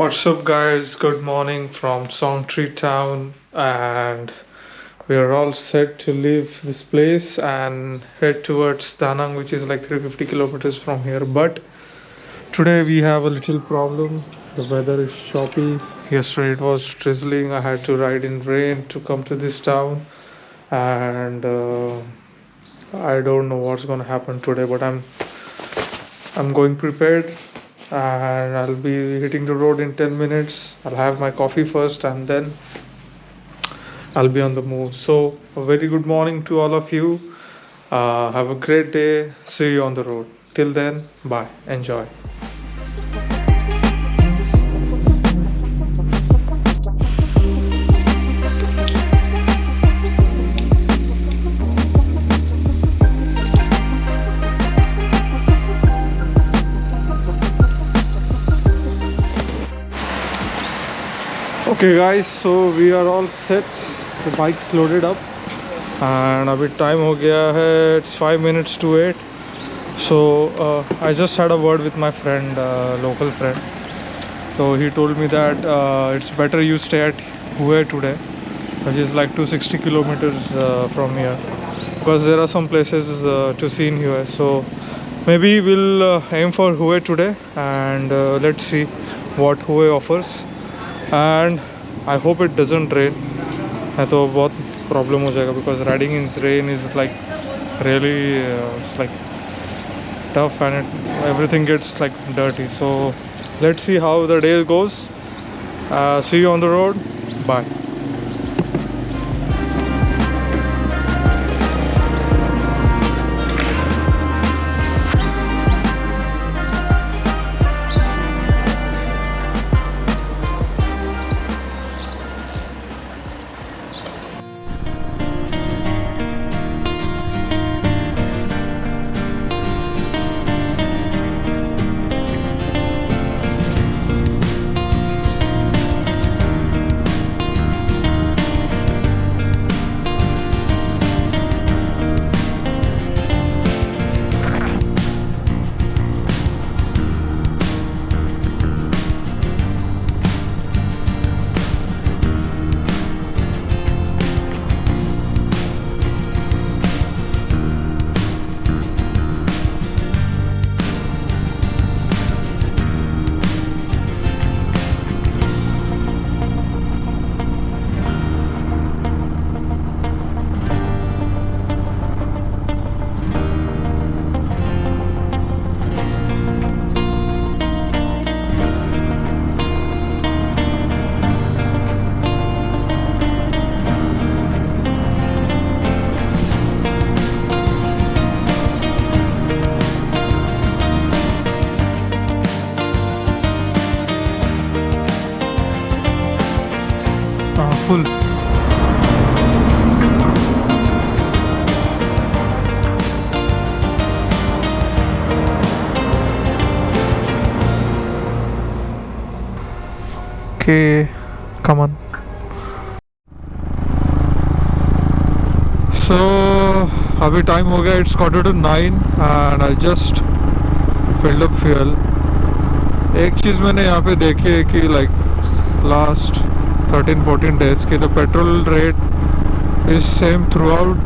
What's up, guys? Good morning from Songtree Town, and we are all set to leave this place and head towards Danang, which is like 350 kilometers from here. But today we have a little problem. The weather is choppy. Yesterday it was drizzling. I had to ride in rain to come to this town, and I don't know what's gonna happen today. But I'm going prepared and I'll be hitting the road in 10 minutes. I'll have my coffee first and then I'll be on the move. So, a very good morning to all of you. Have a great day. See you on the road. Till then, bye. Enjoy. Okay, guys, so we are all set. The bike's loaded up and अभी time हो गया है. It's 5 minutes to 8. So I just had a word with my friend, local friend. So he told me that it's better you stay at Hue today, which is like 260 kilometers from here, because there are some places to see in Hue. So maybe we'll aim for Hue today, and let's see what Hue offers. And I hope it doesn't rain. है तो बहुत problem हो जाएगा, because riding in rain is like really it's like tough, and everything gets like dirty. So let's see how the day goes. See you on the road. Bye. Full. Okay, come on. So अभी time हो गया. It's 8:45 and I just filled up fuel. एक चीज़ मैंने यहाँ पे देखी है कि like last 13-14 days ki the petrol rate is same throughout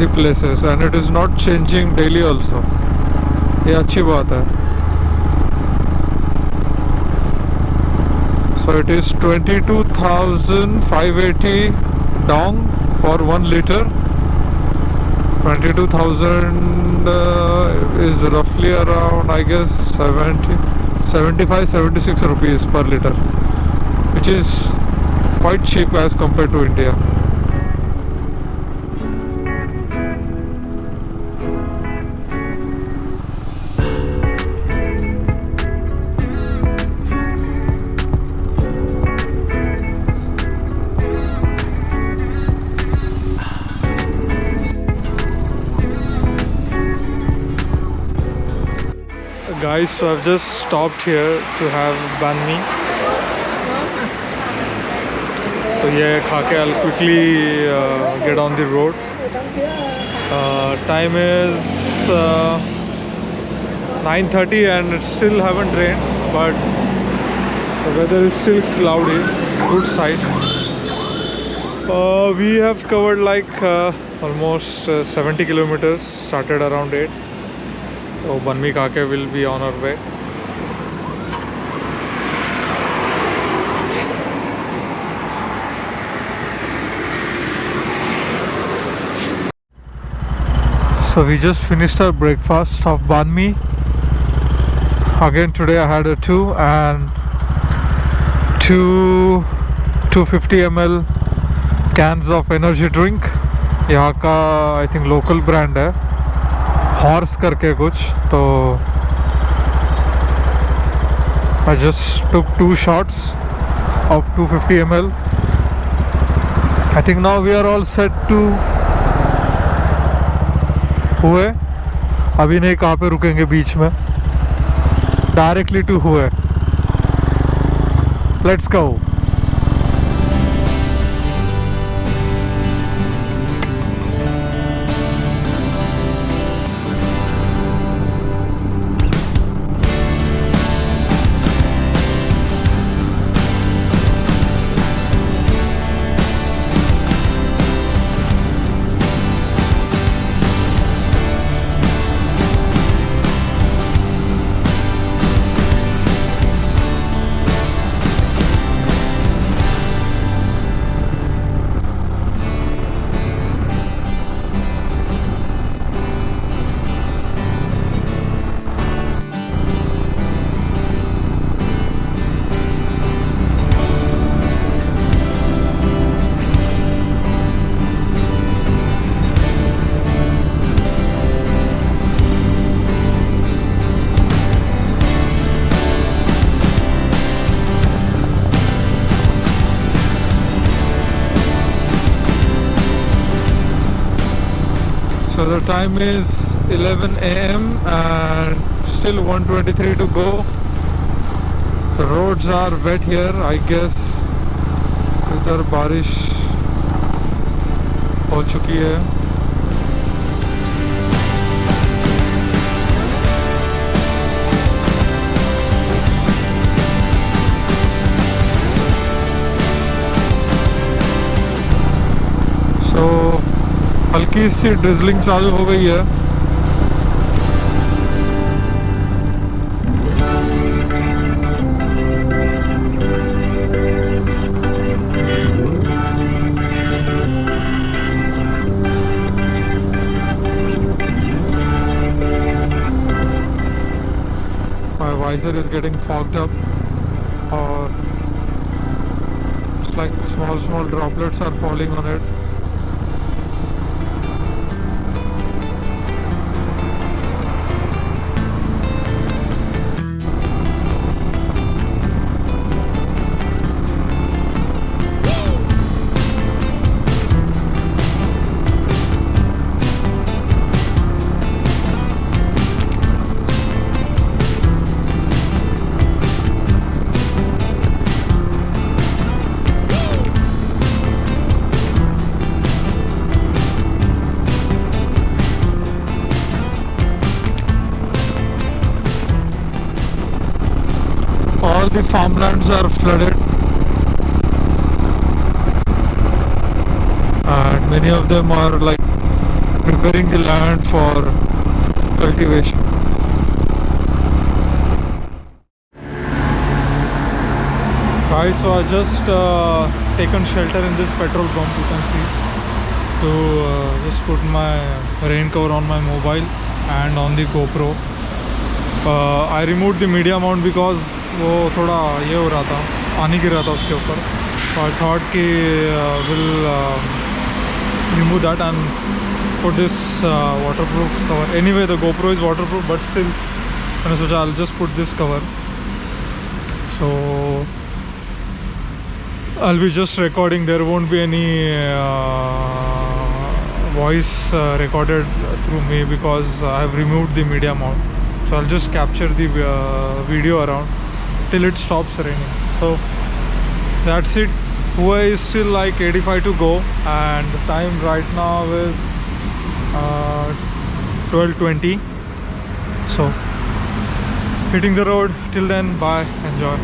the places, and it is not changing daily also. ये अच्छी बात है. So it is 22,580 dong for 1 liter. 22,000 is roughly around, I guess, 75-76 rupees per liter, which is quite cheap as compared to India. Guys, so I've just stopped here to have banh mi. So yeah, khake I'll quickly get on the road. Time is 9:30 and it still haven't rained, but The weather is still cloudy. It's a good sight. We have covered like almost 70 kilometers. Started around 8. So Banmi Kake will be on our way. So we just finished our breakfast of banh mi. Again today I had a 2 and 250 ml cans of energy drink. यहाँ का I think local brand है, Horse करके कुछ. तो I just took 2 shots of 250 ml. I think now we are all set to हुए. अभी नहीं, कहाँ पे रुकेंगे बीच में, डायरेक्टली टू हुए. Let's go. So the time is 11 a.m. and still 123 to go. The roads are wet here, I guess. इधर बारिश हो चुकी है. So हल्की सी ड्रिजलिंग चालू हो गई है. My visor is getting fogged up, or it's like small droplets are falling on it. All the farmlands are flooded and many of them are like preparing the land for cultivation. Guys, so I just taken shelter in this petrol pump, you can see. So just put my rain cover on my mobile and on the GoPro. I removed the media mount because वो थोड़ा ये हो रहा था, पानी गिर रहा था उसके ऊपर. So I thought कि will remove that and put this waterproof cover. Anyway, the GoPro is waterproof, but still मैंने सोचा I'll just put this cover. So I'll be just recording. There won't be any voice recorded through me because I have removed the media mount. So I'll just capture the video around till it stops raining. So that's it. Hua is still like 85 to go and the time right now is 12:20. So hitting the road. Till then, bye, enjoy.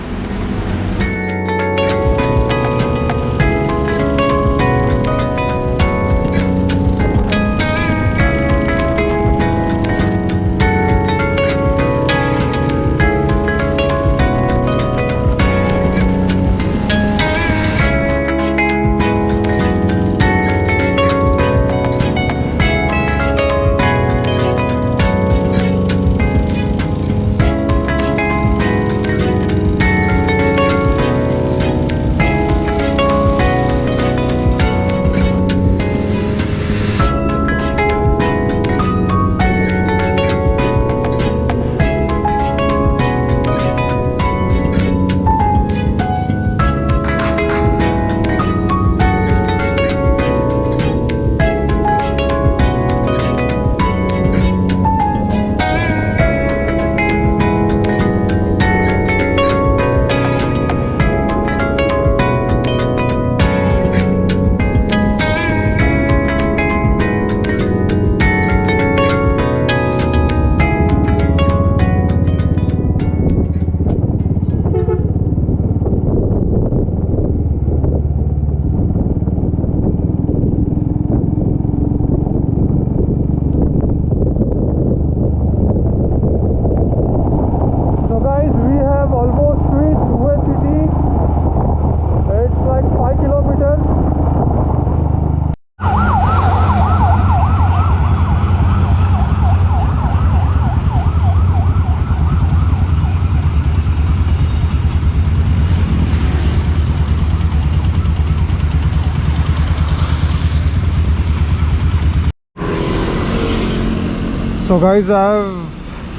So guys, I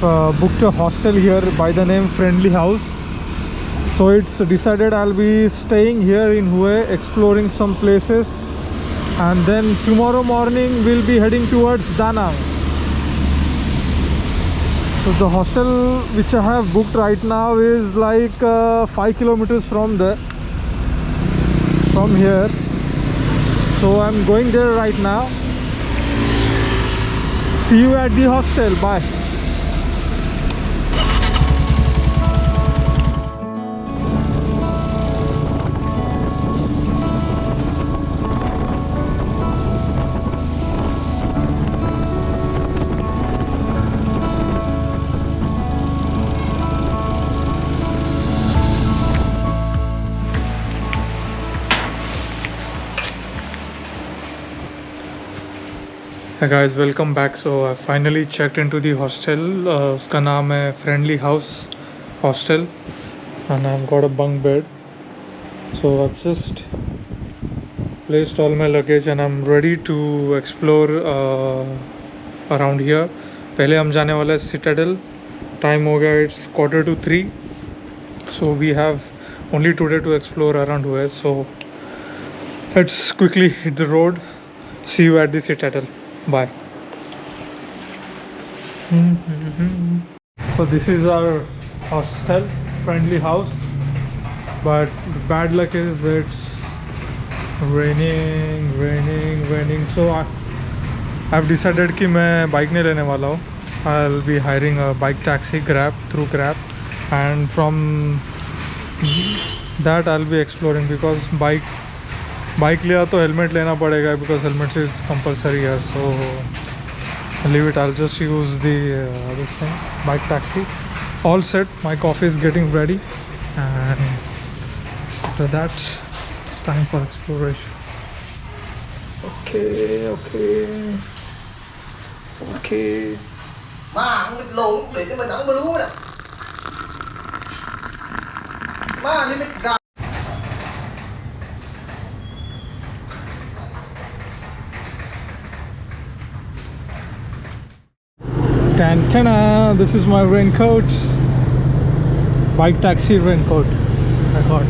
have booked a hostel here by the name Friendly House. So it's decided I'll be staying here in Hue, exploring some places, and then tomorrow morning we'll be heading towards Da Nang. So the hostel which I have booked right now is like 5 kilometers from here. So I'm going there right now. See you at the hostel. Bye. Hey guys, welcome back. So I finally checked into the hostel. उसका नाम है Friendly House Hostel, and I've got a bunk bed. So I've just placed all my luggage and I'm ready to explore around here. पहले हम जाने वाले हैं Citadel. Time हो गया, it's 2:45. So we have only today to explore around here. So let's quickly hit the road. See you at the Citadel. Bye. So this is our hostel, Friendly House, but bad luck is it's raining. So I've decided कि मैं bike नहीं लेने वाला हूँ. I'll be hiring a bike taxi through Grab, and from that I'll be exploring because bike लिया तो helmet लेना पड़ेगा because helmet is compulsory here. So leave it. I'll just use the this thing, bike taxi. All set. My coffee is getting ready, and after that it's time for exploration. Okay. Má không biết lồn để cho mình ăn bơ lúa nè. Má đi biết gà. Tantana, this is my raincoat. Bike taxi raincoat I got.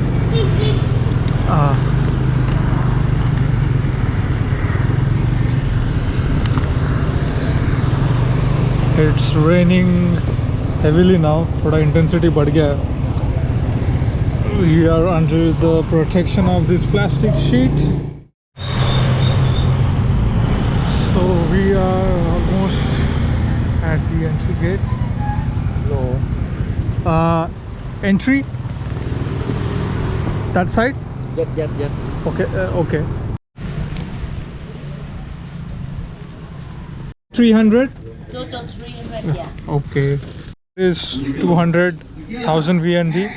It's raining heavily now. थोड़ा intensity बढ़ गया है. We are under the protection of this plastic sheet. So we are almost at the entry gate. Entry that side. Yes. Okay. 300. Total 300, yeah. Okay. It is 200,000 VND,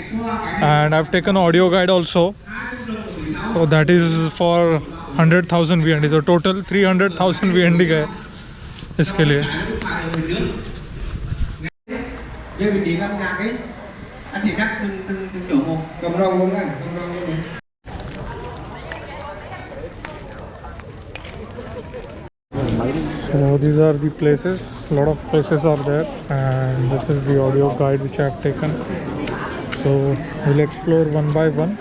and I've taken audio guide also. So that is for 100,000 VND. So total 300,000 VND का है इसके लिए. Chơi vị trí âm nhạc ấy, anh chỉ cắt từng chỗ một, cầm râu luôn này, cầm râu luôn này. So these are the places. A lot of places are there, and this is the audio guide which I have taken. So we'll explore one by one.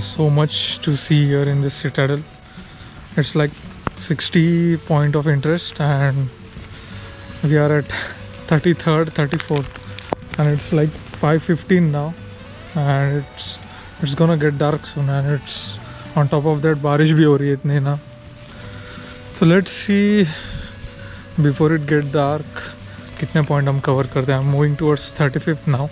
there's so much to see here in this citadel. It's like 60 point of interest and we are at 33rd 34th and it's like 5:15 now and it's gonna get dark soon and it's on top of that बारिश भी हो रही है इतनी ना. So let's see before it get dark कितने point हम cover करते हैं. I'm moving towards 35th now.